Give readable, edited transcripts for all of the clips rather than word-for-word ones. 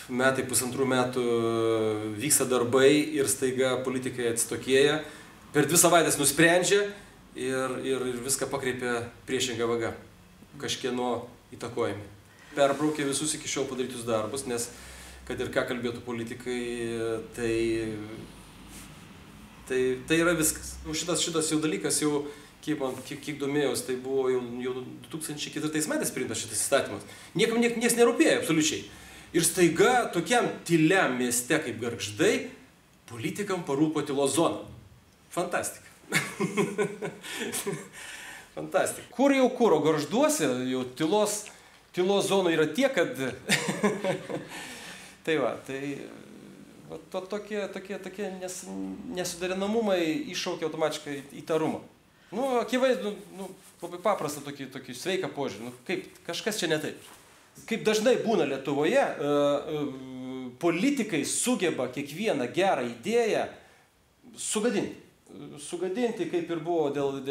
metai, pusantrų metų vyksta darbai ir staiga politikai atsitokėja, per 2 savaitės nusprendžia ir viską pakreipia priešingą vagą, kažkieno įtakojami. Perbraukė visus iki šiol padarytus darbus, nes kad ir ką kalbėtų politikai, tai yra viskas. Šitas jau dalykas, jau kiek domėjaus, tai buvo jau 2004 metais priimtas šitas įstatymas. Niekam nieks nerūpėjo absoliučiai. Ir staiga tokiam tyliam mieste kaip Gargždai politikam parūpo tylos zona. Fantastika. Fantastika. Kur, o Gargžduose jau tylos zonų yra tiek, kad... tokie nesuderinamumai iššaukia automatiškai įtarumą. Akivaizdu, labai paprasta tokį sveiką požiūrį. Kaip, kažkas čia ne taip. Kaip dažnai būna Lietuvoje, politikai sugeba kiekvieną gerą idėją sugadinti. Sugadinti, kaip ir buvo dėl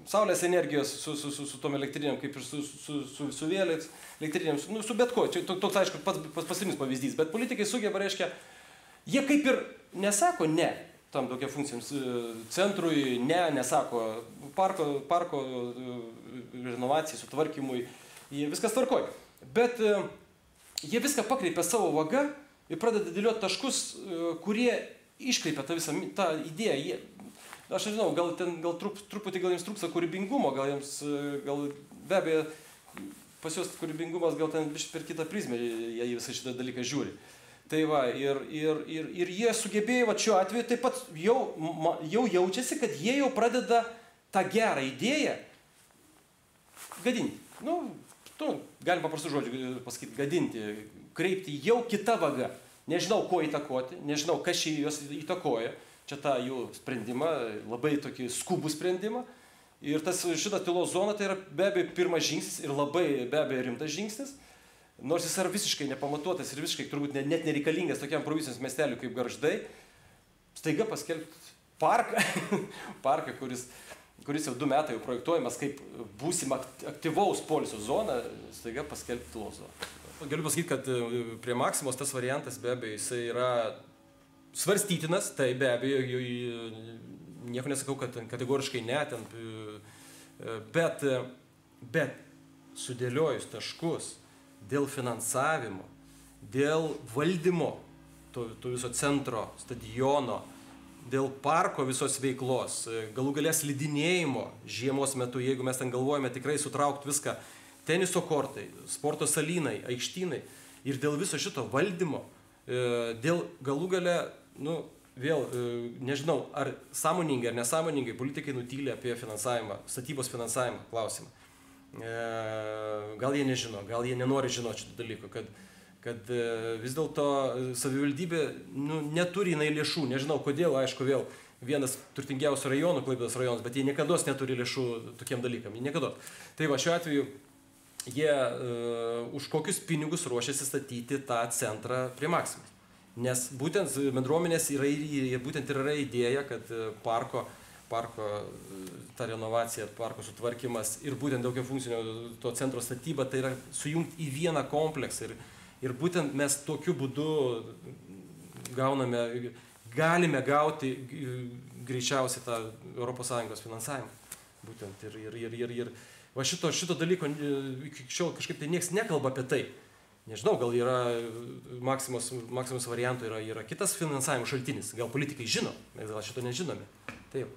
saulės energijos su tom elektrinėm, kaip ir su vėlės elektrinėm, su bet ko. Čia toks, aišku, pasirinis pavyzdys, bet politikai sugeba, reiškia, jie kaip ir nesako ne tam tokia funkcijams centrui, nesako parko renovacijai, sutvarkymui, viskas tvarkoj. Bet jie viską pakreipia savo vagą ir pradeda dėlioti taškus, kurie iškreipia tą idėją. Aš nežinau, gal truputį jiems trūksta kūrybingumo, gal be abejo pas juos kūrybingumas gal ten per kitą prizmę, jie visą šitą dalyką žiūri. Tai va, ir jie sugebėjo, šiuo atveju taip pat jau jaučiasi, kad jie jau pradeda tą gerą idėją gadinti. Galim paprastų žodžių pasakyti, gadinti, kreipti jau kitą vagą. Nežinau, ko įtakoti, nežinau, kas čia juos įtakoja. Čia tą jų sprendimą, labai tokį skubų sprendimą. Ir šita tylos zona tai yra be abejo pirmas žingsnis ir labai be abejo rimtas žingsnis. Nors jis yra visiškai nepamatuotas ir visiškai turbūt net nereikalingas tokiam provincijos miesteliui kaip Gargždai, staiga paskelbti parką, kuris jau 2 metai jau projektuojamas kaip būsima aktyvaus poilsio zona, staiga paskelbti tylos zoną. Galiu pasakyti, kad prie Maksimos tas variantas be abejo jisai yra svarstytinas, tai be abejo, nieko nesakau, kad kategoriškai ne, bet sudėliojus taškus dėl finansavimo, dėl valdymo to viso centro, stadiono, dėl parko visos veiklos, galų galės slidinėjimo žiemos metu, jeigu mes ten galvojame tikrai sutraukti viską, teniso kortai, sporto salynai, aikštynai ir dėl viso šito valdymo, dėl galų gale, vėl, nežinau, ar sąmoningai ar nesąmoningai politikai nutylė apie finansavimą, statybos finansavimą klausimą. Gal jie nežino, gal jie nenori žinoti šitą dalyką, kad vis dėlto savivaldybė neturi jinai lėšų, nežinau kodėl, aišku, vėl vienas turtingiausių rajonų, Klaipėdos rajonas, bet jie niekados neturi lėšų tokiem dalykam, jie niekados. Tai va, šiuo atveju jie už kokius pinigus ruošiasi statyti tą centrą prie Maksimos. Nes būtent bendruomenės būtent yra idėja, kad parko ta renovacija, parko sutvarkymas ir būtent daugiafunkcinio to centro statyba, tai yra sujungti į vieną kompleksą. Ir būtent mes tokiu būdu galime gauti greičiausiai tą ES finansavimą. Būtent ir va šito dalyko iki šiol kažkaip tai niekas nekalba apie tai. Nežinau, gal yra Maksimos variantų yra kitas finansavimo šaltinis, gal politikai žino, mes gal šito nežinome. Taip.